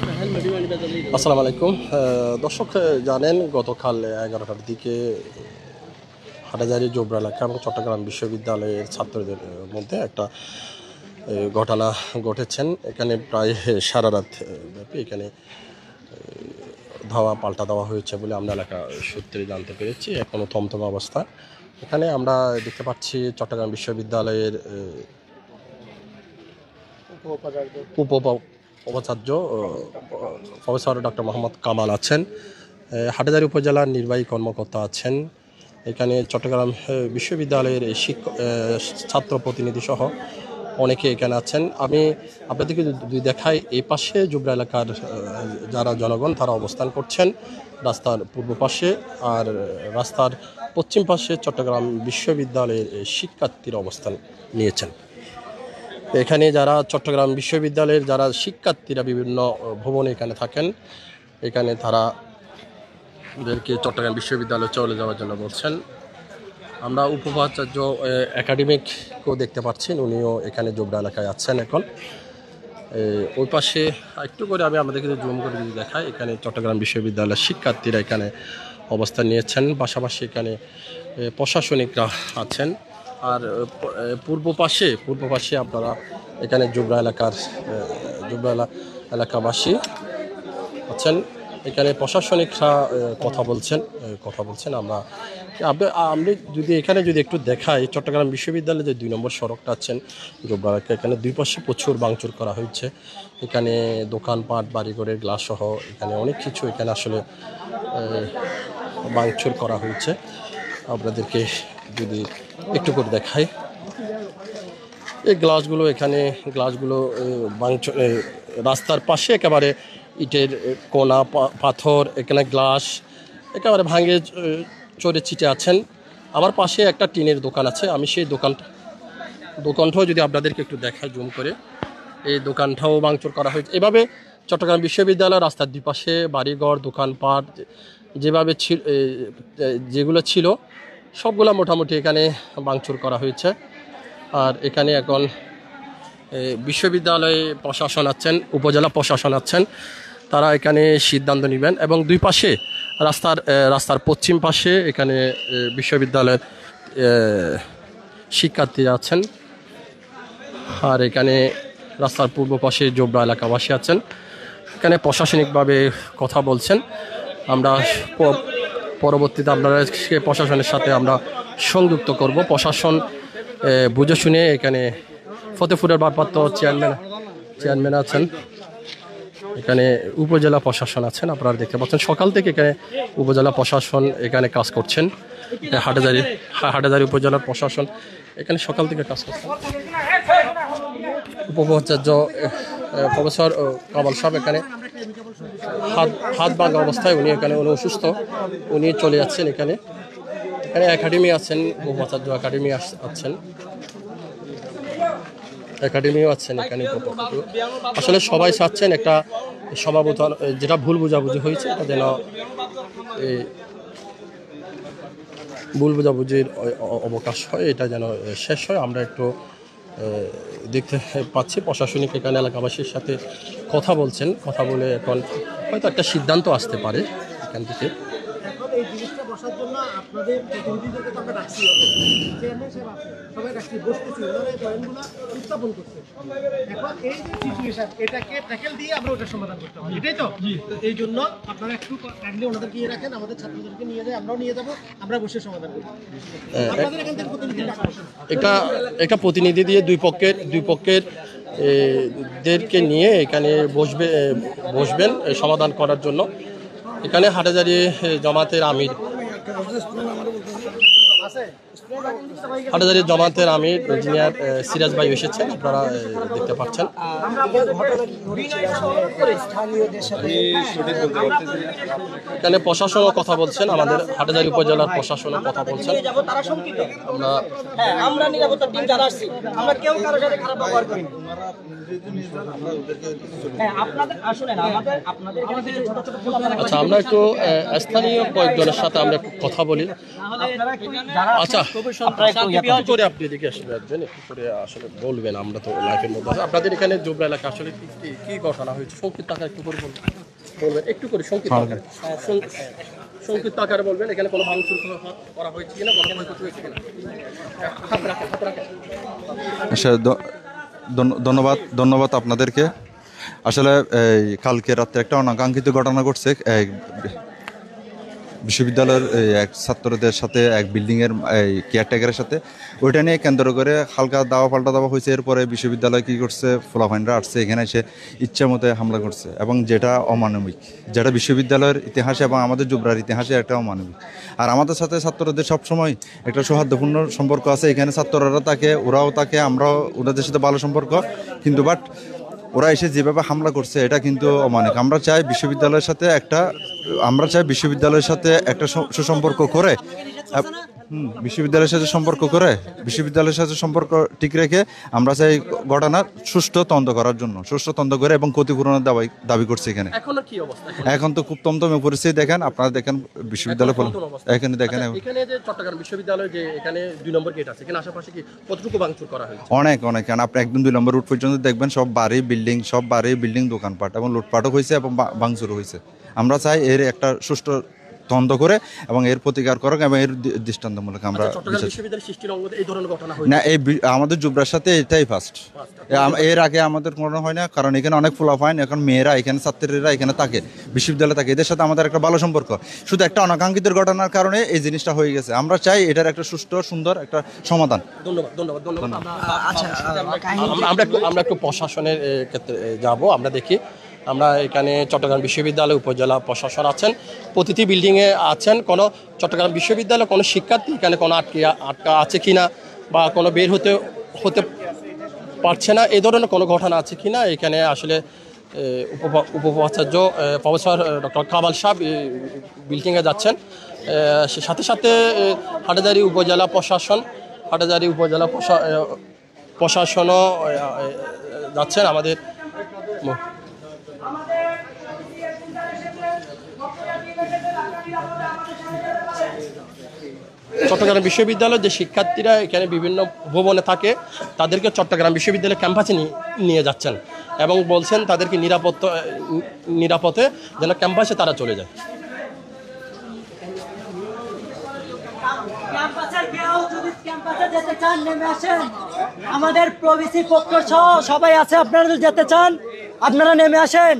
আসসালামু আলাইকুম দর্শক জানেন গতকাল 11টার দিকে হাটাজারি জোবরা এলাকা এবং চট্টগ্রাম বিশ্ববিদ্যালয়ের ছাত্রদের মধ্যে একটা ঘটনা ঘটেছেন। এখানে প্রায় সারা রাত ব্যাপী এখানে ধাওয়া পাল্টা দেওয়া হয়েছে বলে আমরা এলাকা সূত্রে জানতে পেরেছি। এখনও থমথম অবস্থা। এখানে আমরা দেখতে পাচ্ছি চট্টগ্রাম বিশ্ববিদ্যালয়ের উপাচার্য প্রফেসর ডক্টর মোহাম্মদ কামাল আছেন, হাটাজারি উপজেলার নির্বাহী কর্মকর্তা আছেন, এখানে চট্টগ্রাম বিশ্ববিদ্যালয়ের ছাত্র প্রতিনিধি সহ অনেকে এখানে আছেন। আমি আপনাদেরকে যদি দেখাই, এই পাশে জুবরা এলাকার যারা জনগণ তারা অবস্থান করছেন রাস্তার পূর্ব পাশে, আর রাস্তার পশ্চিম পাশে চট্টগ্রাম বিশ্ববিদ্যালয়ের শিক্ষার্থীরা অবস্থান নিয়েছেন। এখানে যারা চট্টগ্রাম বিশ্ববিদ্যালয়ের যারা শিক্ষার্থীরা বিভিন্ন ভবনে এখানে থাকেন, এখানে তারাদেরকে চট্টগ্রাম বিশ্ববিদ্যালয়ে চলে যাওয়ার জন্য বলছেন। আমরা উপাচার্য একাডেমিকও দেখতে পাচ্ছেন, উনিও এখানে জোবরা এলাকায় আছেন। এখন ওই পাশে একটু করে আমি আমাদেরকে জুম করে যদি দেখাই, এখানে চট্টগ্রাম বিশ্ববিদ্যালয়ের শিক্ষার্থীরা এখানে অবস্থান নিয়েছেন, পাশাপাশি এখানে প্রশাসনিকরা আছেন। আর পূর্ব পাশে আপনারা এখানে জুবরা এলাকাবাসী আছেন, এখানে প্রশাসনিকরা কথা বলছেন। আপনি যদি এখানে একটু দেখাই, চট্টগ্রাম বিশ্ববিদ্যালয়ে যে 2 নম্বর সড়কটা আছেন জুবরা এলাকা, এখানে দুই পাশে প্রচুর ভাঙচুর করা হয়েছে। এখানে দোকানপাট, বাড়িঘরের গ্লাস সহ এখানে অনেক কিছু এখানে আসলে ভাঙচুর করা হয়েছে। আপনাদেরকে যদি একটু করে দেখাই, এই গ্লাসগুলো ভাঙচুর, রাস্তার পাশে একেবারে ইটের কোনা পাথর, এখানে গ্লাস একেবারে ভাঙে চড়ে ছিটে আছেন। আমার পাশে একটা টিনের দোকান আছে, আমি সেই দোকানটাও যদি আপনাদেরকে একটু দেখাই জুম করে, এই দোকানটাও ভাঙচুর করা হয়েছে। এভাবে চট্টগ্রাম বিশ্ববিদ্যালয়ের রাস্তার দুই পাশে বাড়িঘর, দোকানপাট যেগুলো ছিল সবগুলো মোটামুটি এখানে ভাঙচুর করা হয়েছে। আর এখানে এখন বিশ্ববিদ্যালয়ে প্রশাসন আছেন, উপজেলা প্রশাসন আছেন, তারা এখানে সিদ্ধান্ত নেবেন। এবং দুই পাশে রাস্তার পশ্চিম পাশে এখানে বিশ্ববিদ্যালয়ের শিক্ষার্থীরা আছেন, আর এখানে রাস্তার পূর্ব পাশে জোবরা এলাকাবাসী আছেন। এখানে প্রশাসনিকভাবে কথা বলছেন। আমরা পরবর্তীতে আপনাদেরকে প্রশাসনের সাথে আমরা সংযুক্ত করব। প্রশাসন বুঝে শুনে, এখানে ফতেপুরের ভারপ্রাপ্ত চেয়ারম্যান আছেন, এখানে উপজেলা প্রশাসন আছেন। আপনারা দেখতে পাচ্ছেন সকাল থেকে এখানে উপজেলা প্রশাসন এখানে কাজ করছেন। হাটাজারি উপজেলার প্রশাসন এখানে সকাল থেকে কাজ করছেন। উপাচার্য প্রফেসর কামাল সাহেব এখানে হাত ভাঙা অবস্থায়, উনি অসুস্থ, উনি চলে যাচ্ছেন। এখানে একাডেমি আছেন, উপাচার্য একাডেমিও আছেন এখানে। আসলে সবাই চাচ্ছেন একটা সমাবেত, যেটা ভুল বোঝাবুঝি হয়েছে এটা যেন ভুল বোঝাবুঝির অবকাশ হয়, এটা যেন শেষ হয়। আমরা একটু দেখতে পাচ্ছি প্রশাসনিক এখানে এলাকাবাসীর সাথে কথা বলে এখন হয়তো একটা সিদ্ধান্ত আসতে পারে এখান থেকে। এই জিনিসটা বসার জন্য আপনাদের প্রতিনিধিদেরকে তো আমরা রাখছি, চেয়ারম্যান সাহেব সবাই রাখছি, বসতেছি, ওনারা এই পয়েন্টগুলো উত্থাপন করছে। এখন এই যে সিচুয়েশন, এটাকে ট্যাকেল দিয়ে আমরা ওটার সমাধান করতে হবে, এটাই তো। এই জন্য আপনারা একটু কাইন্ডলি ওনাদেরকে নিয়ে রাখেন, আমাদের ছাত্রদেরকে নিয়ে যায়, আমরাও নিয়ে যাবো, আমরা বসে সমাধান করব। আপনাদের এখান থেকে প্রতিনিধি একটা প্রতিনিধি দিয়ে দুই পক্ষের দেরকে নিয়ে এখানে বসবেন সমাধান করার জন্য। এখানে হাটাজারি জমাতের আমির ইঞ্জিনিয়ার সিরাজ ভাই এসেছেন, আপনারা দেখতে পাচ্ছেন। এখানে প্রশাসনও কথা বলছেন, আমাদের হাটাজারি উপজেলার প্রশাসনও কথা বলছেন। আচ্ছা, আমরা একটু স্থানীয় কয়েকজনের সাথে আমরা কথা বলি। আচ্ছা, একটু করে আপনি এদিকে আসলে আসবেন, একটু করে আসলে বলবেন, আমরা তো লাইফের মধ্যে আছি। আপনাদের এখানে জোবরা এলাকা আসলে কি ঘটনা হয়েছে সংক্ষিপ্ত আকারে একটু করে বলবেন, একটু করে সংক্ষিপ্ত আকারে সংক্ষিপ্ত আকারে বলবেন। এখানে কোনো ভাঙচুর করা হয়েছে কিনা, কোনো ক্ষয়ক্ষতি হয়েছে কিনা? হাত রাখেন, হাত রাখেন। আচ্ছা, ধন্যবাদ আপনাদেরকে। আসলে এই কালকে রাত্রে একটা অনাকাঙ্ক্ষিত ঘটনা ঘটছে বিশ্ববিদ্যালয়ের এক ছাত্রদের সাথে, এক বিল্ডিংয়ের কেয়ারটেকারের সাথে। ওইটা নিয়ে কেন্দ্র করে হালকা দাওয়া পাল্টা দেওয়া হয়েছে। এরপরে বিশ্ববিদ্যালয় কী করছে, ফলাফাইনরা আসছে, এখানে এসে ইচ্ছা মতো হামলা করছে, এবং যেটা অমানবিক, যেটা বিশ্ববিদ্যালয়ের ইতিহাসে এবং আমাদের জোবরার ইতিহাসে একটা অমানবিক। আর আমাদের সাথে ছাত্রদের সবসময় একটা সৌহার্দ্যপূর্ণ সম্পর্ক আছে। এখানে ছাত্ররা থাকে, ওরাও থাকে, আমরাও ওদের সাথে ভালো সম্পর্ক। কিন্তু বাট ওরা এসে যেভাবে হামলা করছে এটা কিন্তু অমানবিক। আমরা চাই বিশ্ববিদ্যালয়ের সাথে একটা সুসম্পর্ক করে, বিশ্ববিদ্যালয়ের সাথে সম্পর্ক ঠিক রেখে আমরা চাই ঘটনার সুষ্ঠু তদন্ত করার জন্য, সুষ্ঠু তদন্ত করে এবং ক্ষতিপূরণের দাবি করছে। এখানে এখন তো খুব তমতমে পরিস্থিতি। দেখেন, আপনারা দেখেন বিশ্ববিদ্যালয় এখানে দেখেন, এখানে যে চট্টগ্রাম বিশ্ববিদ্যালয় যে এখানে 2 নম্বর গেট আছে, এখানে আশেপাশে কি কতটুকু ভাঙচুর করা হয়েছে? অনেক। কারণ আপনি একদম 2 নম্বর রুট পর্যন্ত দেখবেন সব বাড়ি বিল্ডিং দোকানপাট, এবং লুটপাটও হয়েছে এবং ভাঙচুরও হয়েছে। আমরা চাই এর একটা সুষ্ঠু তদন্ত করে এবং এর প্রতিকার করক এবং এর দৃষ্টান্তমূলক আমরা না। এই আমাদের জোবরার সাথে এটাই ফার্স্ট। এর আগে আমাদের কোনো হয় না, কারণ এখানে অনেক ফলাফাইন, এখন মেয়েরা এখানে, ছাত্রীরা এখানে থাকে, বিশ্ববিদ্যালয়ে থাকে, এদের সাথে আমাদের একটা ভালো সম্পর্ক। শুধু একটা অনাকাঙ্ক্ষিত ঘটনার কারণে এই জিনিসটা হয়ে গেছে। আমরা চাই এটার একটা সুষ্ঠু, সুন্দর একটা সমাধান। ধন্যবাদ। আমরা একটু প্রশাসনের ক্ষেত্রে যাব। আমরা দেখি, আমরা এখানে চট্টগ্রাম বিশ্ববিদ্যালয় উপজেলা প্রশাসন আছেন, প্রতিটি বিল্ডিংয়ে আছেন। কোনো চট্টগ্রাম বিশ্ববিদ্যালয় কোনো শিক্ষার্থী এখানে কোনো আটকা আছে কিনা, বা কোনো বের হতে পারছে না, এই ধরনের কোনো ঘটনা আছে কিনা এখানে আসলে উপাচার্য প্রফেসর ডক্টর কামাল সাহেব বিল্ডিংয়ে যাচ্ছেন। সাথে সাথে হাটহাজারী উপজেলা প্রশাসনও যাচ্ছেন। আমাদের চট্টগ্রাম বিশ্ববিদ্যালয়ের যে শিক্ষার্থীরা এখানে বিভিন্ন ভবনে থাকে, তাদেরকে চট্টগ্রাম বিশ্ববিদ্যালয়ের ক্যাম্পাসে নিয়ে যাচ্ছেন এবং বলছেন তাদেরকে নিরাপদে যেন ক্যাম্পাসে তারা চলে যায়। আমাদের প্রভিসি পক্ষ সহ সবাই আছে, আপনারা যদি যেতে চান আপনারা নেমে আসেন।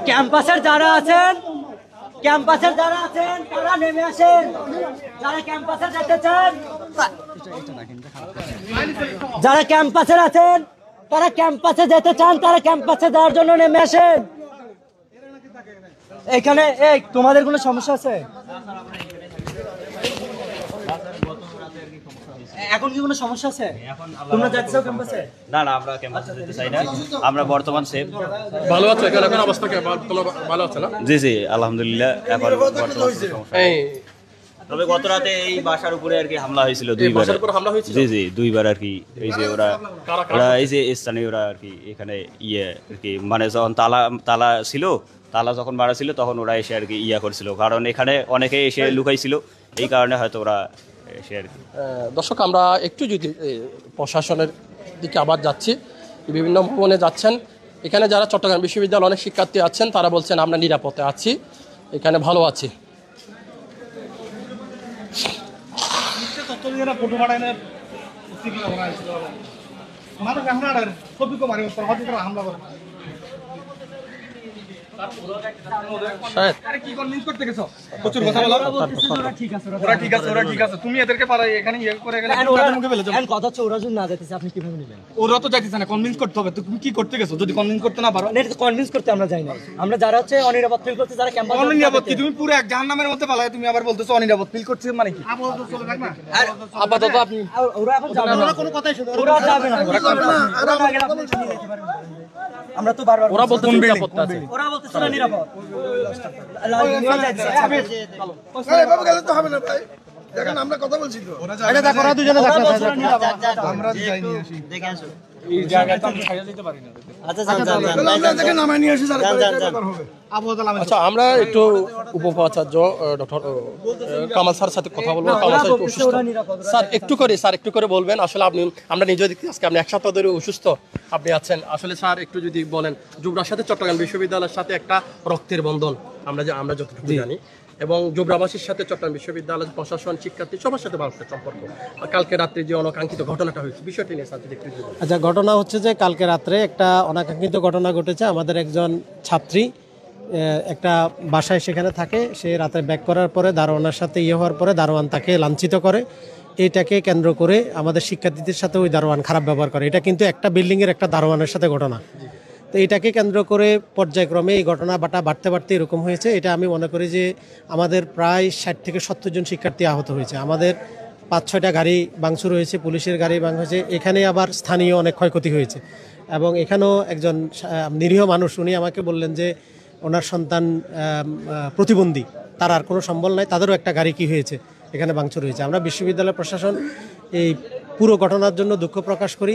ক্যাম্পাসের যারা আছেন তারা নেমে আসেন। যারা ক্যাম্পাসে যেতে চান, যারা ক্যাম্পাসের আছেন, তারা ক্যাম্পাসে যেতে চান, তারা ক্যাম্পাসে যাওয়ার জন্য নেমে আসেন। এখানে তোমাদের কোনো সমস্যা আছে? এখন কি কোনো সমস্যা আছে? তোমরা যাচ্ছ ক্যাম্পাসে? না, আমরা ক্যাম্পাসে যেতে চাই না। আমরা বর্তমান সেফ। ভালো আছো? এখন অবস্থা ভালো আছে না? জি, আলহামদুলিল্লাহ। এখন বর্তমান তবে গত রাতে এই বাসার উপরে আর কি হামলা হয়েছিল, 2বার। জি 2বার আর কি। এই যে ওরা এই যে স্থানীয়রা আর কি এখানে আর কি, মানে যখন তালা ছিল, তালা যখন মারা ছিল তখন ওরা এসে আর কি করছিল, কারণ এখানে অনেকে এসে লুকাইছিল, এই কারণে হয়তো ওরা এসে আর কি। দর্শক, আমরা একটু যদি প্রশাসনের দিকে আবার যাচ্ছি, বিভিন্ন ভবনে যাচ্ছেন। এখানে যারা চট্টগ্রাম বিশ্ববিদ্যালয়ের অনেক শিক্ষার্থী আছেন, তারা বলছেন আমরা নিরাপদে আছি, এখানে ভালো আছি। আমরা যারা হচ্ছে অনিরাপদ ফিল করতে, যারা ক্যাম্পাসে অনিরাপদ, তুমি পুরো এক জাহান্নামের মধ্যে পালায়, তুমি আবার বলতেছো অনিরাপদ ফিল করছে, মানে কি? আপাতত আপনি ওরা এখন যাবে না, কোনো কথাই শুনে ওরা যাবে না, আমরা তো বারবার ওরা বলতে নিরাপদ আছে, ওরা বলতেছে না নিরাপদ। বাবু গেলে তো হবে না ভাই, দেখেন আমরা কথা বলছি তো। এটা দেখো ওরা দুজনে আমরা যাইনি আসি, দেখে আসো। আচ্ছা, আমরা একটু উপউপাচার্য ডক্টর কামাল স্যার সাথে কথা বলবো। কামাল স্যার একটু অসুস্থ। স্যার একটু করে বলবেন। আসলে আমরা নিজে দেখতে আজকে আপনি এক সপ্তাহ ধরে অসুস্থ আপনি আছেন। আসলে স্যার একটু যদি বলেন, জোবরার সাথে চট্টগ্রাম বিশ্ববিদ্যালয়ের সাথে একটা রক্তের বন্ধন আমরা যতটুকু জানি, এবং জোবরাবাসীর সাথে চট্টগ্রাম বিশ্ববিদ্যালয় প্রশাসন, শিক্ষার্থী সবার সাথে ভালো সম্পর্ক। কালকে রাত্রে যে অনাকাঙ্ক্ষিত ঘটনাটা হয়েছে, বিষয়টি নিয়ে স্যার একটু বলুন। আচ্ছা, ঘটনা হচ্ছে যে কালকে রাত্রে একটা অনাকাঙ্ক্ষিত ঘটনা ঘটেছে। আমাদের একজন ছাত্রী একটা বাসায় সেখানে থাকে, সে রাতে ব্যাক করার পরে দারোয়ানের সাথে হওয়ার পরে দারোয়ান তাকে লাঞ্ছিত করে। এইটাকে কেন্দ্র করে আমাদের শিক্ষার্থীদের সাথে ওই দারোয়ান খারাপ ব্যবহার করে। এটা কিন্তু একটা বিল্ডিংয়ের একটা দারোয়ানের সাথে ঘটনা। তো এটাকে কেন্দ্র করে পর্যায়ক্রমে এই ঘটনা বাড়তে বাড়তে এরকম হয়েছে। এটা আমি মনে করি যে আমাদের প্রায় 60 থেকে 70 জন শিক্ষার্থী আহত হয়েছে। আমাদের 5-6টা গাড়ি ভাঙচুর হয়েছে, পুলিশের গাড়ি ভাঙা হয়েছে। এখানে আবার স্থানীয় অনেক ক্ষয়ক্ষতি হয়েছে। এবং এখানেও একজন নিরীহ মানুষ, উনি আমাকে বললেন যে ওনার সন্তান প্রতিবন্ধী, তার আর কোনো সম্বল নাই, তাদেরও একটা গাড়ি কি হয়েছে, এখানে ভাঙচুর হয়েছে। আমরা বিশ্ববিদ্যালয় প্রশাসন এই পুরো ঘটনার জন্য দুঃখ প্রকাশ করি।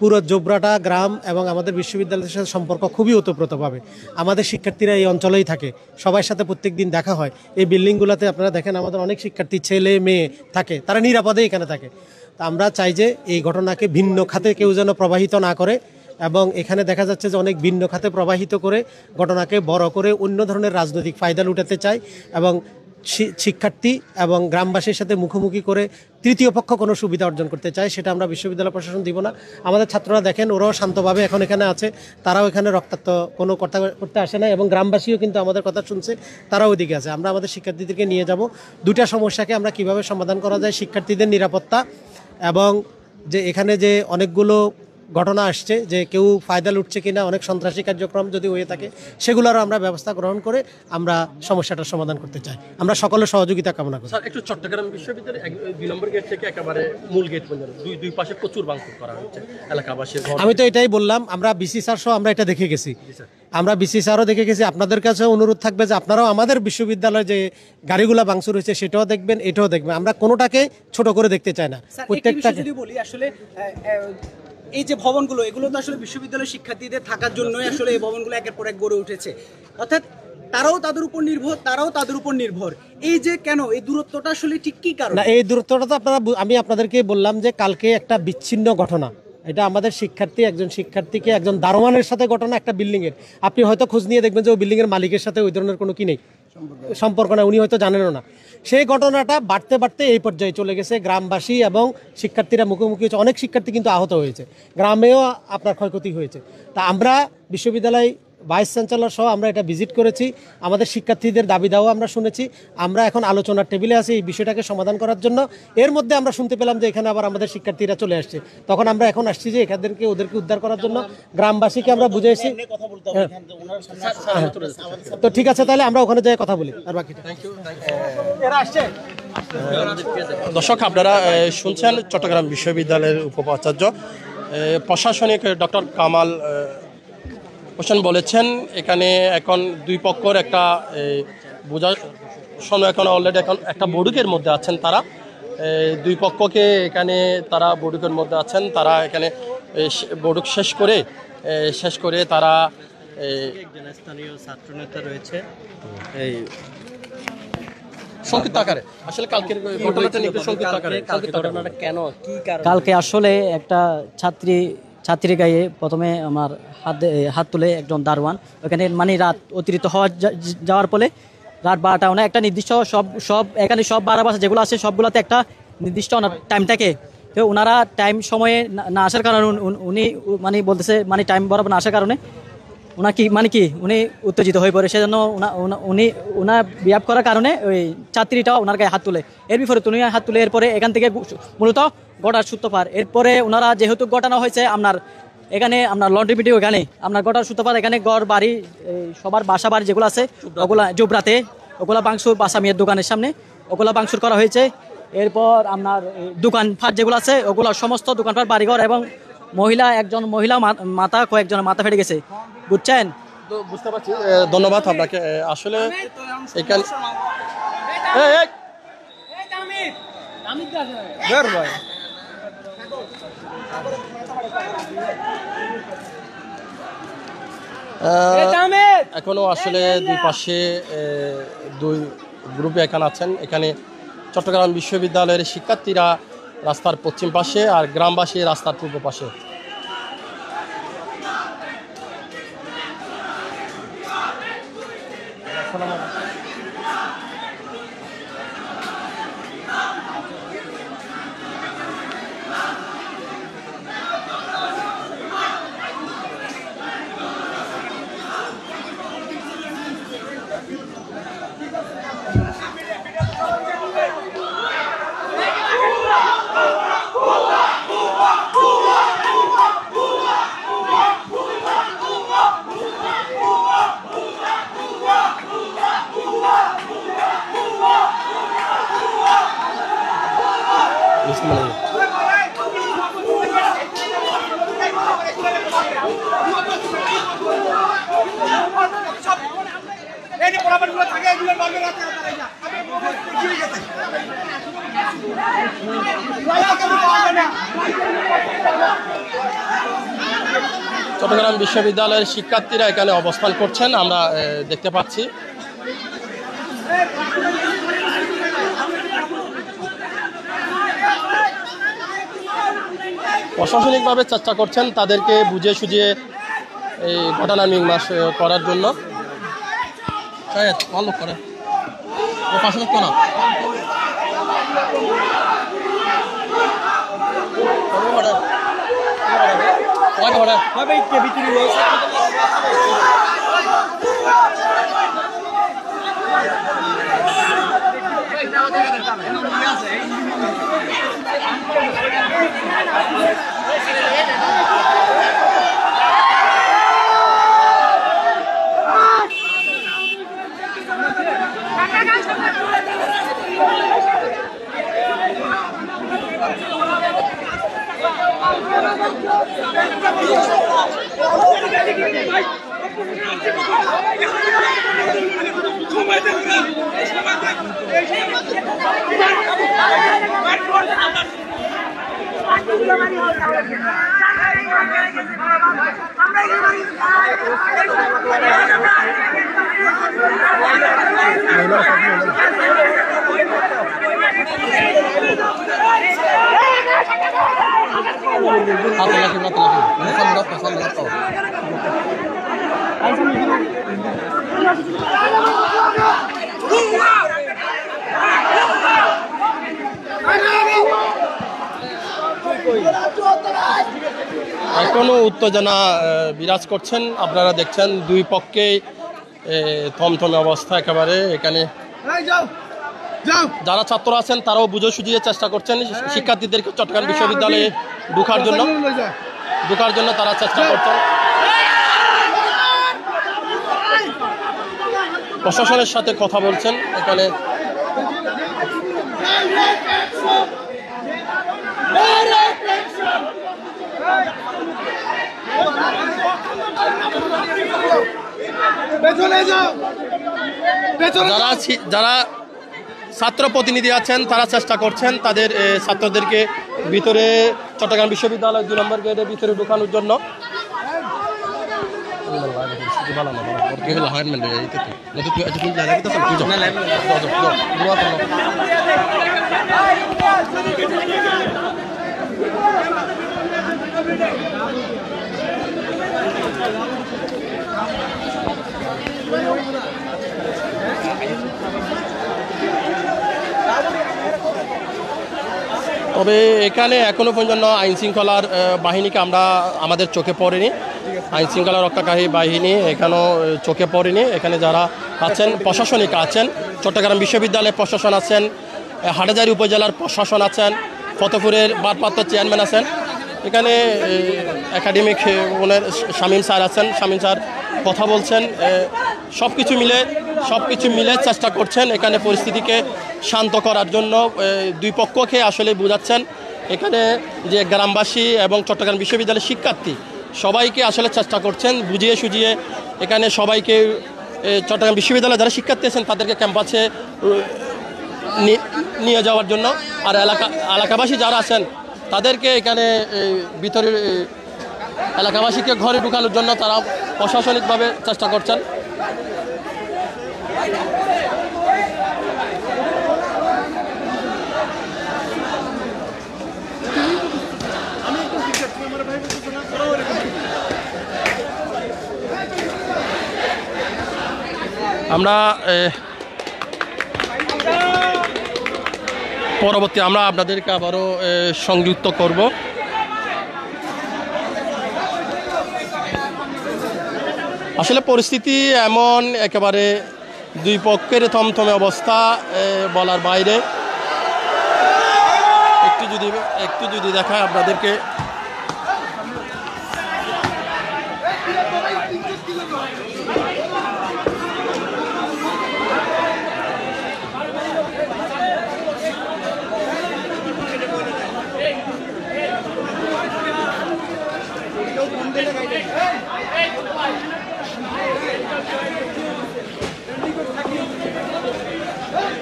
পুরো জোবরাটা গ্রাম এবং আমাদের বিশ্ববিদ্যালয়ের সাথে সম্পর্ক খুবই ওতপ্রোতভাবে। আমাদের শিক্ষার্থীরা এই অঞ্চলেই থাকে, সবার সাথে প্রত্যেক দিন দেখা হয়। এই বিল্ডিংগুলোতে আপনারা দেখেন আমাদের অনেক শিক্ষার্থী, ছেলে মেয়ে থাকে, তারা নিরাপদে এখানে থাকে। তা আমরা চাই যে এই ঘটনাকে ভিন্ন খাতে কেউ যেন প্রবাহিত না করে, এবং এখানে দেখা যাচ্ছে যে অনেক ভিন্ন খাতে প্রবাহিত করে ঘটনাকে বড় করে অন্য ধরনের রাজনৈতিক ফায়দা লুটাতে চায়, এবং শিক্ষার্থী এবং গ্রামবাসীর সাথে মুখোমুখি করে তৃতীয় পক্ষ কোনো সুবিধা অর্জন করতে চায়। সেটা আমরা বিশ্ববিদ্যালয় প্রশাসন দিব না। আমাদের ছাত্ররা দেখেন, ওরাও শান্তভাবে এখন এখানে আছে, তারাও এখানে রক্তাক্ত কোনো কথা করতে আসে না, এবং গ্রামবাসীও কিন্তু আমাদের কথা শুনছে, তারাও ওইদিকে আছে। আমরা আমাদের শিক্ষার্থীদেরকে নিয়ে যাব, দুটা সমস্যাকে আমরা কিভাবে সমাধান করা যায়, শিক্ষার্থীদের নিরাপত্তা, এবং যে এখানে যে অনেকগুলো ঘটনা আসছে যে কেউ ফায়দা লুটছে কিনা, অনেক সন্ত্রাসী কার্যক্রম যদি হয়ে থাকে, সেগুলোরও আমরা ব্যবস্থা গ্রহণ করে আমরা সমস্যাটার সমাধান করতে চাই। আমরা সকলের সহযোগিতা কামনা করি। স্যার, একটু চট্টগ্রাম বিশ্ববিদ্যালয়ের 2 নম্বর গেট থেকে একেবারে মূল গেট পর্যন্ত দুই পাশে প্রচুর ভাঙচুর করা হচ্ছে এলাকাবাসীর। আমি তো এটাই বললাম, আমরা বিসি স্যার সহ আমরা এটা দেখে গেছি, আমরা বিসি স্যারও দেখে গেছি। আপনাদের কাছে অনুরোধ থাকবে যে আপনারাও আমাদের বিশ্ববিদ্যালয়ে যে গাড়িগুলো ভাঙচুর হয়েছে সেটাও দেখবেন, এটাও দেখবেন। আমরা কোনোটাকে ছোট করে দেখতে চাই না। প্রত্যেকটাকে যদি বলি, আসলে এই যে ভবনগুলো, এগুলো তো আসলে বিশ্ববিদ্যালয়ের শিক্ষার্থীদের থাকার জন্যই আসলে এই ভবনগুলো একের পর এক গড়ে উঠেছে। অর্থাৎ তারাও তাদের উপর নির্ভর। এই যে কেন এই দূরত্বটা আসলে ঠিক কি কারণ? না, এই দূরত্বটা তো আমি আপনাদেরকে বললাম যে কালকে একটা বিচ্ছিন্ন ঘটনা, এটা আমাদের একজন শিক্ষার্থীকে একজন দারোয়ানের সাথে ঘটনা, একটা বিল্ডিংয়ের। আপনি হয়তো খোঁজ নিয়ে দেখবেন যে ওই বিল্ডিংয়ের মালিকের সাথে ওই ধরনের কোনো কি নেই, সম্পর্ক না, উনি হয়তো জানেনও না। সেই ঘটনাটা বাড়তে এই পর্যায়ে চলে গেছে। গ্রামবাসী এবং শিক্ষার্থীরা মুখোমুখি হয়েছে, অনেক শিক্ষার্থী কিন্তু আহত হয়েছে, গ্রামেও আপনার ক্ষয়ক্ষতি হয়েছে। তা আমরা বিশ্ববিদ্যালয় ভাইস চ্যান্সেলর সহ আমরা এটা ভিজিট করেছি, আমাদের শিক্ষার্থীদের দাবি দাওয়া আমরা শুনেছি। আমরা এখন আলোচনার টেবিলে আছি এই বিষয়টাকে সমাধান করার জন্য। এর মধ্যে আমরা শুনতে পেলাম যে এখানে আবার আমাদের শিক্ষার্থীরা চলে আসছে, তখন আমরা এখন আসছি যে ওদেরকে উদ্ধার করার জন্য গ্রামবাসীকে আমরা বুঝাইছি। তো ঠিক আছে, তাহলে আমরা ওখানে যাই কথা বলি। আর বাকিটা এরা আসছে। দর্শক, আপনারা শুনছেন চট্টগ্রাম বিশ্ববিদ্যালয়ের উপাচার্য প্রশাসনিক ডক্টর কামাল হোসেন বলেছেন, এখানে এখন দুই পক্ষর একটা এখন অলরেডি এখন একটা বৈঠকের মধ্যে আছেন তারা। দুই পক্ষকে এখানে তারা বৈঠকের মধ্যে আছেন, তারা এখানে বৈঠক শেষ করে তারা স্থানীয় ছাত্রনেতা রয়েছে এই সংক্ষিপ্ত আকারে আসলে কালকের ঘটনাটা নিয়ে সংক্ষিপ্ত আকারে ঘটনাটা কেন, কি কারণ? কালকে আসলে একটা ছাত্রীর গায়ে প্রথমে আমার হাত তুলে একজন দারোয়ান, ওখানে মানে রাত অতিরিক্ত যাওয়ার ফলে রাত 12টা ওনা একটা নির্দিষ্ট সব এখানে সব 12 বাসা যেগুলো আছে সবগুলোতে একটা নির্দিষ্ট টাইম থাকে। তো ওনারা টাইম সময়ে না আসার কারণে উনি মানে বলতেছে মানে টাইম বরাবর না আসার কারণে উনি উত্তেজিত হয়ে পড়ে। সেজন্য ওনার বিহেভ করার কারণে ওই ছাত্রীটা ওনার গায়ে হাত তুলে। এর বিপরীতে উনি হাত তুলে এরপরে এখান থেকে মূলত গোটার সূত্রপাত। এরপরে ওনারা যেহেতু ঘটনা হয়েছে এখানে আপনার লন্ড্রি ভিডিও, এখানে আপনার গোটার সূত্রপাত, এখানে ঘর বাড়ি সবার বাসা বাড়ি যেগুলো আছে ওগুলা জোবরাতে ওগুলা বাংসুর বাসা মেয়ের দোকানের সামনে ওগুলা বাংসুর করা হয়েছে। এরপর আপনার দোকানপাট যেগুলো আছে ওগুলো সমস্ত দোকানপাট বাড়িঘর, এবং একজন মহিলা কয়েকজনের মাথা ফেটে গেছে, বুঝছেন? বুঝতে পারছি, ধন্যবাদ আপনাকে। আসলে এখানে এখনো আসলে দুই পাশে দুই গ্রুপে এখানে আছেন। এখানে চট্টগ্রাম বিশ্ববিদ্যালয়ের শিক্ষার্থীরা রাস্তার পশ্চিম পাশে আর গ্রামবাসী রাস্তার পূর্ব পাশে। চট্টগ্রাম বিশ্ববিদ্যালয়ের শিক্ষার্থীরা এখানে অবস্থান করছেন, আমরা দেখতে পাচ্ছি। প্রশাসনিকভাবে চেষ্টা করছেন তাদেরকে বুঝিয়ে সুঝিয়ে এই ঘটনা মীমাংস করার জন্য। করে প্রশাসনিক তো না এখনো উত্তেজনা বিরাজ করছেন। আপনারা দেখছেন দুই পক্ষে থমথমে অবস্থা একেবারে। এখানে যারা ছাত্র আছেন তারাও বুঝে সুঝিয়ে চেষ্টা করছেন শিক্ষার্থীদেরকে চট্টগ্রাম বিশ্ববিদ্যালয়ে ঢোকার জন্য তারা চেষ্টা করছেন। প্রশাসনের সাথে কথা বলছেন এখানে। যারা ছাত্র প্রতিনিধি আছেন তারা চেষ্টা করছেন তাদের ছাত্রদেরকে ভিতরে চট্টগ্রাম বিশ্ববিদ্যালয় 2 নম্বর গেটের ভিতরে ঢোকানোর জন্য। তবে এখানে এখনো পর্যন্ত আইন শৃঙ্খলার বাহিনীকে আমাদের চোখে পড়েনি। আইন শৃঙ্খলা রক্ষাকারী বাহিনী এখানেও চোখে পড়েনি। এখানে যারা আছেন প্রশাসনিক আছেন, চট্টগ্রাম বিশ্ববিদ্যালয়ের প্রশাসন আছেন, হাটহাজারী উপজেলার প্রশাসন আছেন, ফতেপুরের ভারপ্রাপ্ত চেয়ারম্যান আছেন, এখানে একাডেমিক ওনার শামীম স্যার আছেন। শামীম স্যার কথা বলছেন। সব কিছু মিলে চেষ্টা করছেন এখানে পরিস্থিতিকে শান্ত করার জন্য। দুই পক্ষকে আসলে বোঝাচ্ছেন এখানে যে গ্রামবাসী এবং চট্টগ্রাম বিশ্ববিদ্যালয়ের শিক্ষার্থী সবাইকে আসলে চেষ্টা করছেন বুঝিয়ে সুঝিয়ে এখানে সবাইকে চট্টগ্রাম বিশ্ববিদ্যালয়ে যারা শিক্ষার্থী আছেন তাদেরকে ক্যাম্পাসে নিয়ে যাওয়ার জন্য। আর এলাকাবাসী যারা আছেন তাদেরকে এখানে ভিতরে এলাকাবাসীকে ঘরে ঢুকানোর জন্য তারা প্রশাসনিকভাবে চেষ্টা করছেন। আমরা পরবর্তী আমরা আপনাদেরকে আবারও সংযুক্ত করব। আসলে পরিস্থিতি এমন, একেবারে দুই পক্ষের থমথমে অবস্থা, বলার বাইরে। একটু যদি দেখায় আপনাদেরকে,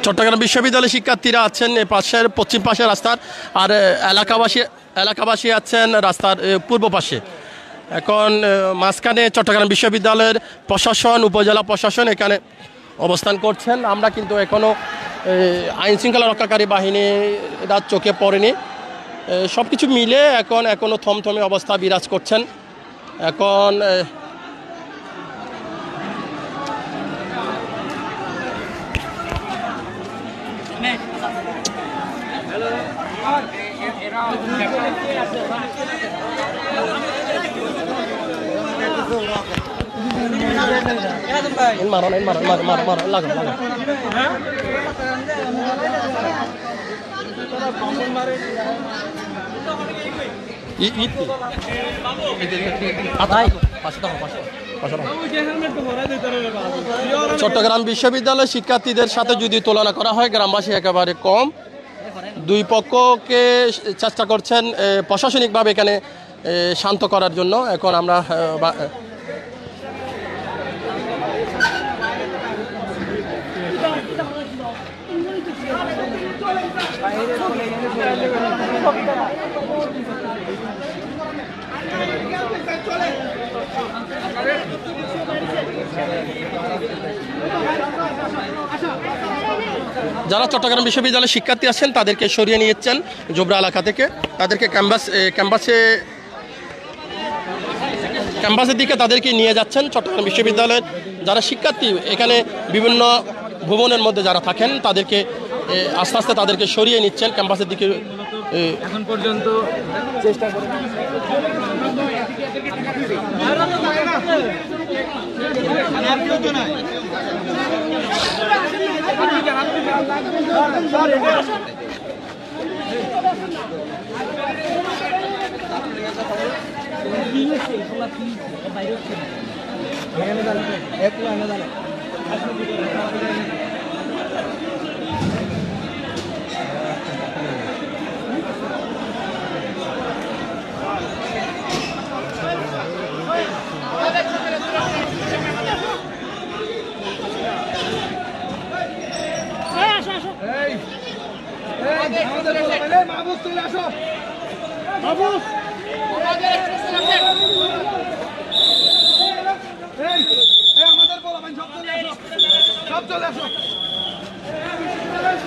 চট্টগ্রাম বিশ্ববিদ্যালয়ের শিক্ষার্থীরা আছেন পাশের পশ্চিম পাশের রাস্তার, আর এলাকাবাসী আছেন রাস্তার পূর্ব পাশে। এখন মাঝখানে চট্টগ্রাম বিশ্ববিদ্যালয়ের প্রশাসন, উপজেলা প্রশাসন এখানে অবস্থান করছেন। আমরা কিন্তু এখনও আইন শৃঙ্খলা রক্ষাকারী বাহিনীরা চোখে পড়েনি। সব কিছু মিলে এখনও থমথমে অবস্থা বিরাজ করছেন। এখন চট্টগ্রাম বিশ্ববিদ্যালয়ের শিক্ষার্থীদের সাথে যদি তুলনা করা হয়, গ্রামবাসী একেবারে কম। দুই পক্ষকে চেষ্টা করছেন প্রশাসনিকভাবে এখানে শান্ত করার জন্য। এখন আমরা যারা চট্টগ্রাম বিশ্ববিদ্যালয়ের শিক্ষার্থী আছেন তাদেরকে সরিয়ে নিয়েছেন জোবরা এলাকা থেকে, তাদেরকে ক্যাম্পাসের দিকে তাদেরকে নিয়ে যাচ্ছেন। চট্টগ্রাম বিশ্ববিদ্যালয়ের যারা শিক্ষার্থী এখানে বিভিন্ন ভবনের মধ্যে যারা থাকেন তাদেরকে আস্তে আস্তে তাদেরকে সরিয়ে নিচ্ছেন ক্যাম্পাসের দিকে। এখন পর্যন্ত চেষ্টা করে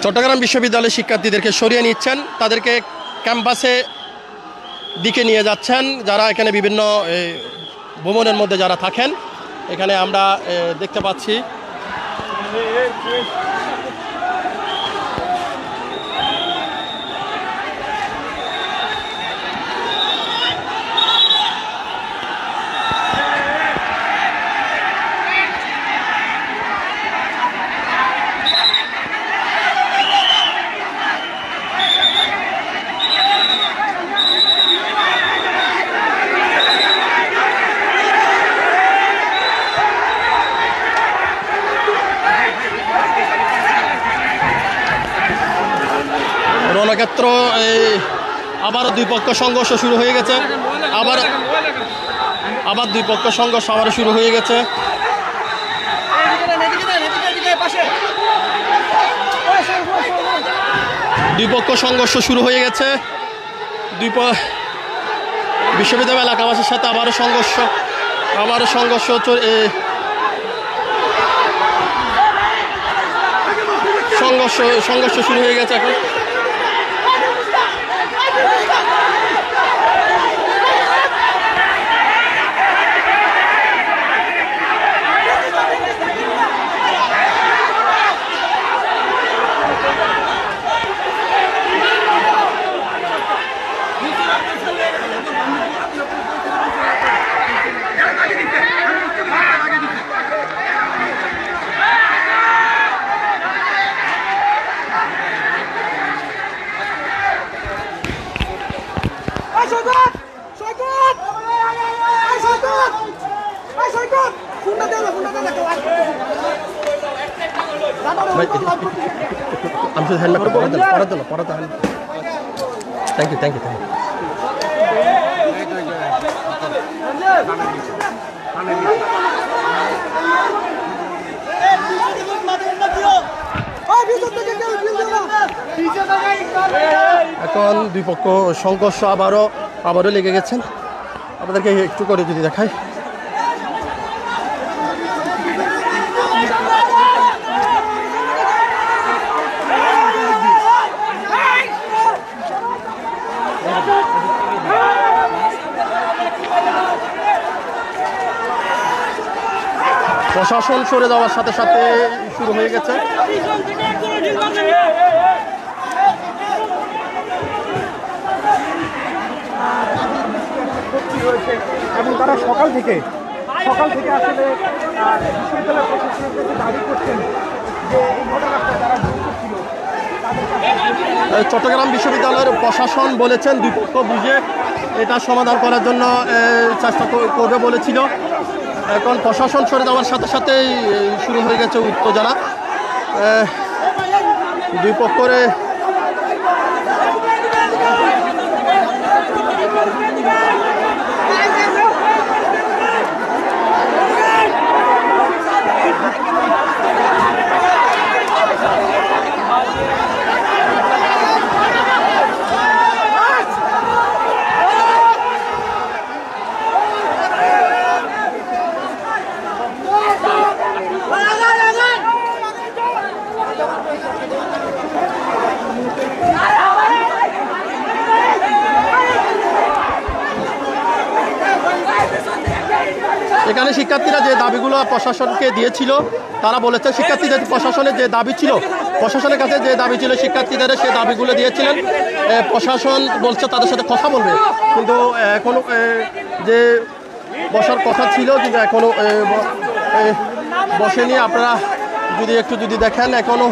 চট্টগ্রাম বিশ্ববিদ্যালয়ের শিক্ষার্থীদেরকে সরিয়ে নিচ্ছেন, তাদেরকে ক্যাম্পাসে দিকে নিয়ে যাচ্ছেন। যারা এখানে বিভিন্ন ভবনের মধ্যে যারা থাকেন এখানে আমরা দেখতে পাচ্ছি। রণক্ষেত্র আবারও দুই পক্ষ সংঘর্ষ শুরু হয়ে গেছে, আবার দুই পক্ষ সংঘর্ষ আবারও শুরু হয়ে গেছে। দুই পক্ষ সংঘর্ষ শুরু হয়ে গেছে। বিশ্ববিদ্যালয় এলাকাবাসীর সাথে আবারও সংঘর্ষ শুরু হয়ে গেছে এখন। আমি শুধু হেলমেটটা পরাতে হয়। Thank you. এখন দুই পক্ষ সংঘর্ষ আবারও লেগে গেছেন। আপনাদেরকে একটু করে যদি দেখাই, প্রশাসন সরে যাওয়ার সাথে সাথে শুরু হয়ে গেছে। এবং তারা সকাল থেকে আসলে বিশ্ববিদ্যালয় প্রশাসনের কাছে দাবি করছেন যে এই ঘটনাটা যারা জড়িত ছিল চট্টগ্রাম বিশ্ববিদ্যালয়ের প্রশাসন বলেছেন দুই পক্ষ বুঝে এটা সমাধান করার জন্য চেষ্টা করবে বলেছিল। এখন প্রশাসন সরে যাওয়ার সাথে সাথেই শুরু হয়ে গেছে উত্তেজনা। দুই পক্ষরে এখানে শিক্ষার্থীরা যে দাবিগুলো প্রশাসনকে দিয়েছিল, তারা বলেছে শিক্ষার্থীদের প্রশাসনের যে দাবি ছিল, প্রশাসনের কাছে যে দাবি ছিল শিক্ষার্থীদের সেই দাবিগুলো দিয়েছিলেন। প্রশাসন বলছে তাদের সাথে কথা বলবে, কিন্তু এখনও যে বসার কথা ছিল কিন্তু এখনও বসেনি। আপনারা যদি দেখেন এখনও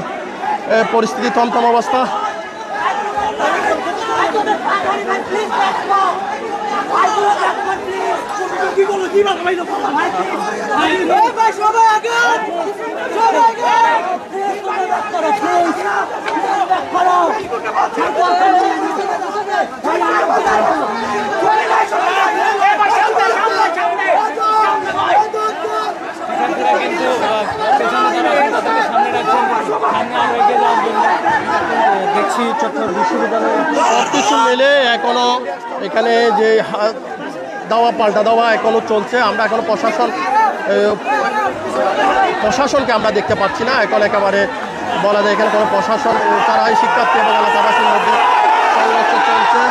পরিস্থিতি থমথম অবস্থা। দেখছি চট্টগ্রাম বিশ্ববিদ্যালয়ে সব কিছু মিলে এখনো এখানে যে দাওয়া পাল্টা দেওয়া এখনো চলছে। আমরা এখনো প্রশাসনকে আমরা দেখতে পাচ্ছি না। এখন একেবারে বলা যায় এখানে কোনো প্রশাসন তারাই শিক্ষার্থী এবং এলাকাবাসীর মধ্যে সংঘর্ষ চলছে।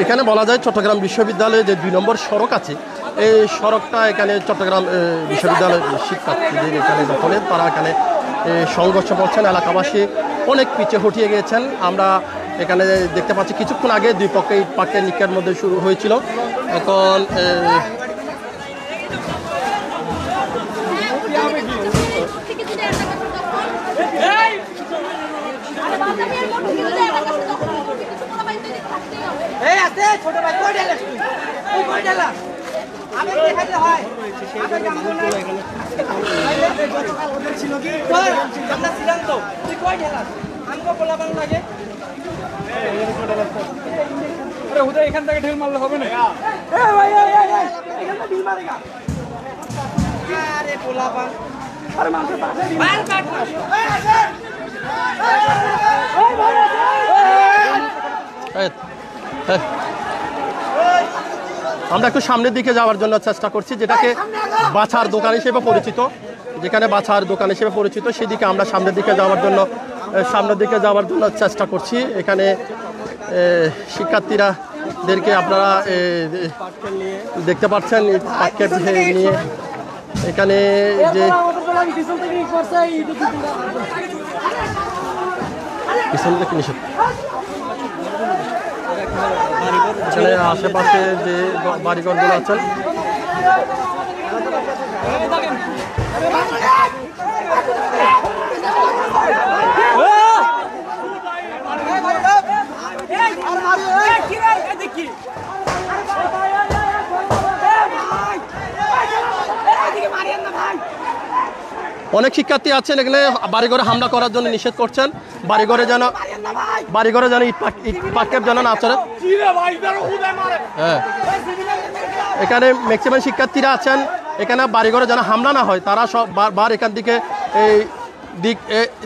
এখানে বলা যায় চট্টগ্রাম বিশ্ববিদ্যালয়ে যে 2 নম্বর সড়ক আছে, এই সড়কটা এখানে চট্টগ্রাম বিশ্ববিদ্যালয়ের শিক্ষার্থীদের এখানে দখলে তারা এখানে সংঘর্ষ করছেন। এলাকাবাসী অনেক পিছিয়ে হটিয়ে গিয়েছেন। আমরা এখানে দেখতে পাচ্ছি কিছুক্ষণ আগে দুই পক্ষে ইট পাটকেল নিক্ষের মধ্যে শুরু হয়েছিল। এখন ছোট ভাই কই ঢেলাস তুই কই ঢেলাস আবেগ দেখাইলে হয় আবেগ আমগো নাই গতকাল ওদের ছিল কি আমরা ছিলাম তো তুই কই ঢেলাস আমগো পোলাপান লাগে আরে হুদা এখান থেকে ঢেল মারলে হবে না এ ভাই এখান থেকে ঢিল মারেগা আরে পোলাপান আরে মাংস পাশে মার কাট আমরা একটু সামনের দিকে যাওয়ার জন্য চেষ্টা করছি, যেটাকে বাছার দোকান হিসেবে পরিচিত, যেখানে বাছার দোকান হিসেবে পরিচিত সেদিকে আমরা সামনের দিকে যাওয়ার জন্য চেষ্টা করছি। এখানে শিক্ষার্থীরাদেরকে আপনারা দেখতে পাচ্ছেন পাটকেল নিয়ে এখানে যে পিছন থেকে নিষেধ এখানে আশেপাশে যে বাড়িঘরগুলো আছেন অনেক শিক্ষার্থী আছেন এখানে বাড়িঘরে হামলা করার জন্য নিষেধ করছেন, বাড়িঘরে যেন ইট পাটকেল যেন না চলে। হ্যাঁ, এখানে ম্যাক্সিমাম শিক্ষার্থীরা আছেন, এখানে বাড়িঘরে যেন হামলা না হয় তারা সব বার এখান থেকে এই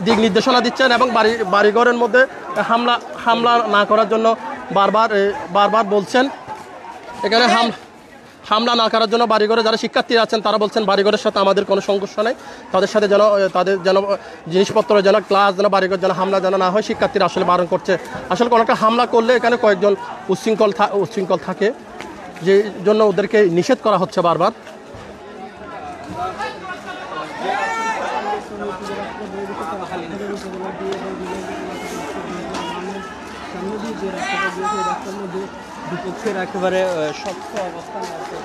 দিক নির্দেশনা দিচ্ছেন এবং বাড়িঘরের মধ্যে হামলা না করার জন্য বারবার বলছেন। এখানে হামলা না করার জন্য বাড়িঘরে যারা শিক্ষার্থীরা আছেন তারা বলছেন বাড়িঘরের সাথে আমাদের কোনো সংঘর্ষ নেই, তাদের সাথে তাদের যেন জিনিসপত্র যেন ক্লাস যেন বাড়িঘর যেন হামলা যেন না হয়। শিক্ষার্থীরা আসলে বারণ করছে, আসলে কোনো একটা হামলা করলে এখানে কয়েকজন উচ্ছৃঙ্খল থাকে, যে জন্য ওদেরকে নিষেধ করা হচ্ছে বারবার। দুপক্ষের একেবারে শক্ত অবস্থান আছে।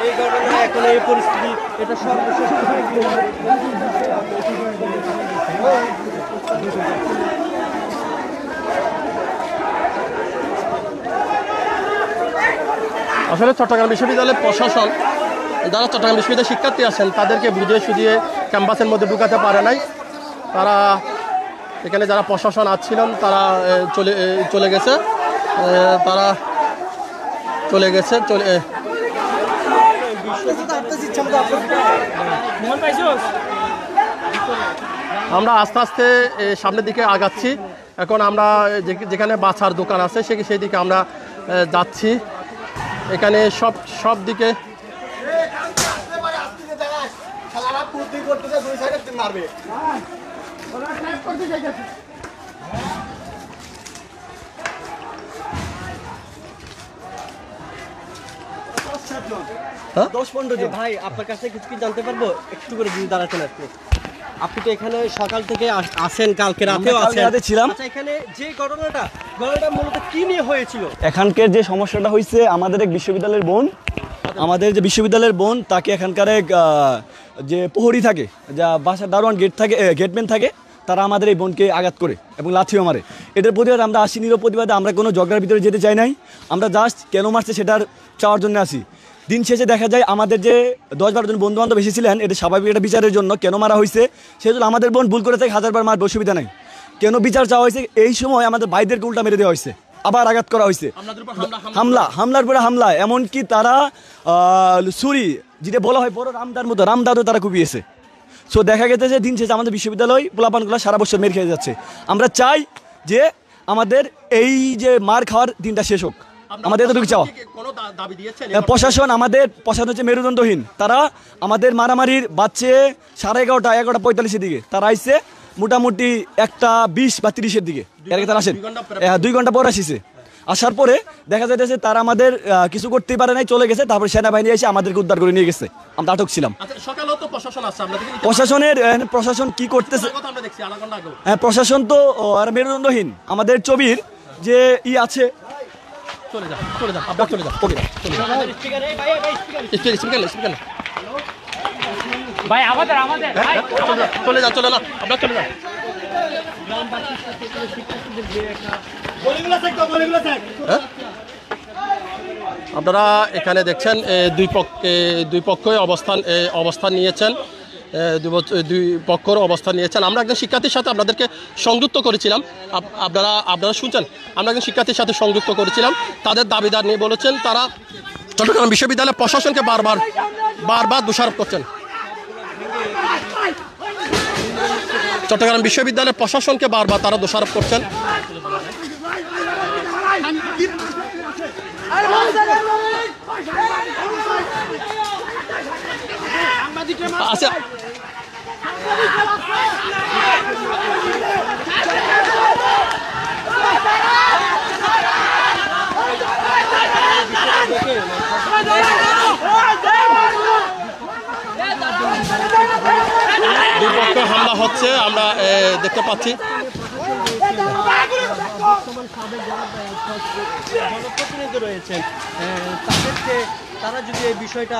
এই ঘটনা এখন এই পরিস্থিতি এটা সর্বশেষ আসলে চট্টগ্রাম বিশ্ববিদ্যালয়ের প্রশাসন যারা চট্টগ্রাম বিশ্ববিদ্যালয়ের শিক্ষার্থী আছেন তাদেরকে বুঝিয়ে সুঝিয়ে ক্যাম্পাসের মধ্যে ঢুকাতে পারে নাই। তারা এখানে যারা প্রশাসন আসছিলেন তারা চলে গেছে আমরা আস্তে আস্তে সামনের দিকে আগাচ্ছি। এখন আমরা যেখানে বাছার দোকান আছে সেই দিকে আমরা যাচ্ছি। এখানে সব দিকে ভাই আপনার কাছে কিছু কি জানতে পারবো? একটু করে যদি দাঁড়াতেন আপনি তো এখানে সকাল থেকে আসেন, কালকে রাতেও ছিলাম। এখানে যে ঘটনাটা মূলত কি নিয়ে হয়েছিল? এখানকার যে সমস্যাটা হয়েছে, আমাদের এক বিশ্ববিদ্যালয়ের বোন তাকে এখানকার এক যে প্রহরী থাকে, যা বাসার দারোয়ান গেটম্যান থাকে, তারা আমাদের এই বোনকে আঘাত করে এবং লাথিও মারে। এটার প্রতিবাদে আমরা আসি, নিরপরাধে আমরা কোনো ঝগড়ার ভিতরে যেতে চাই নাই। আমরা জাস্ট কেন মারছে সেটার চাওয়ার জন্য আসি। দিন শেষে দেখা যায় আমাদের যে 10-12 জন বন্ধু বান্ধব এসেছিলেন, এটা স্বাভাবিক একটা বিচারের জন্য কেন মারা হয়েছে, সেজন্য আমাদের বোন ভুল করে থাকে 1000 মারবে, অসুবিধা নাই। কেন বিচার চাওয়া হয়েছে, এই সময় আমাদের ভাইদেরকে উল্টা মেরে দেওয়া হয়েছে, আবার আঘাত করা হয়েছে, হামলার পরে হামলা, এমনকি তারা ছুরি যেটা বলা হয় বড় রামদারও তারা কুপিয়েছে। সো দেখা গেছে যে দিন শেষে আমাদের বিশ্ববিদ্যালয় পোলাপানগুলো সারা বছর মেরে খেয়ে যাচ্ছে। আমরা চাই যে আমাদের এই যে মার খাওয়ার দিনটা শেষ হোক, আমাদের এতটুকু চাওয়া। প্রশাসন হচ্ছে মেরুদণ্ডহীন, তারা আমাদের মারামারির বাচ্চে 11:30-11:45 দিকে তারা আইসে, মোটামুটি 1:20 বা 30 দিকে তারা আসেন, 2 ঘন্টা পর আসিছে। আসার পরে দেখা যাইতেছে তারা আমাদের কিছু করতেই পারে নাই, চলে গেছে। তারপর সেনাবাহিনী এসে আমাদেরকে উদ্ধার করে নিয়ে গেছে, আমরা আটক ছিলাম। আচ্ছা, সকালেও তো প্রশাসন আসছে, আপনাদের প্রশাসন কি করতেছে? কথা আমরা দেখছি আধা ঘন্টা আগে। হ্যাঁ, প্রশাসন তো আর মেরুদণ্ডহীন। আমাদের চবির যে আছে, চলে যান আপনারা চলে যান। ওকে চলে যান। স্পিকার ভাই আমাদের চলে যান আপনারা চলে যান। আপনারা এখানে দেখছেন দুই পক্ষই অবস্থান নিয়েছেন, দুই পক্ষর অবস্থান নিয়েছেন। আমরা একজন শিক্ষার্থীর সাথে আপনাদেরকে সংযুক্ত করেছিলাম, আপনারা শুনছেন। আমরা একজন শিক্ষার্থীর সাথে সংযুক্ত করেছিলাম, তাদের দাবিদার নিয়ে বলেছেন। তারা চট্টগ্রাম বিশ্ববিদ্যালয়ের প্রশাসনকে বারবার দোষারোপ করছেন। চট্টগ্রাম বিশ্ববিদ্যালয়ের প্রশাসনকে বারবার তারা দোষারোপ করছেন। আচ্ছা, দুপক্ষ হামলা হচ্ছে, আমরা দেখতে পাচ্ছি। জনপ্রতিনিধি রয়েছেন, তারা যদি এই বিষয়টা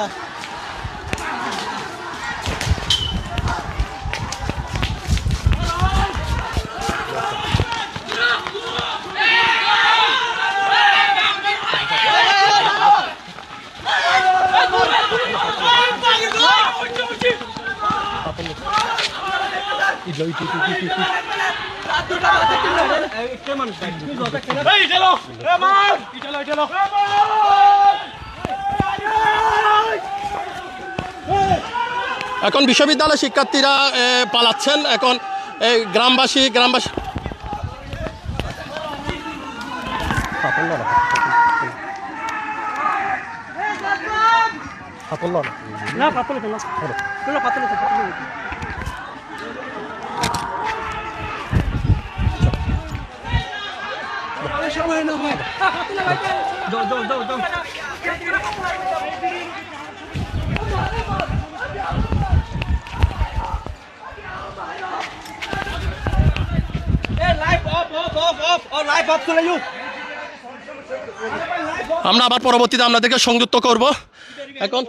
এখন বিশ্ববিদ্যালয় শিক্ষার্থীরা পালাচ্ছেন। এখন গ্রামবাসী আমরা আবার পরবর্তীতে আপনাদেরকে সংযুক্ত করব। এখন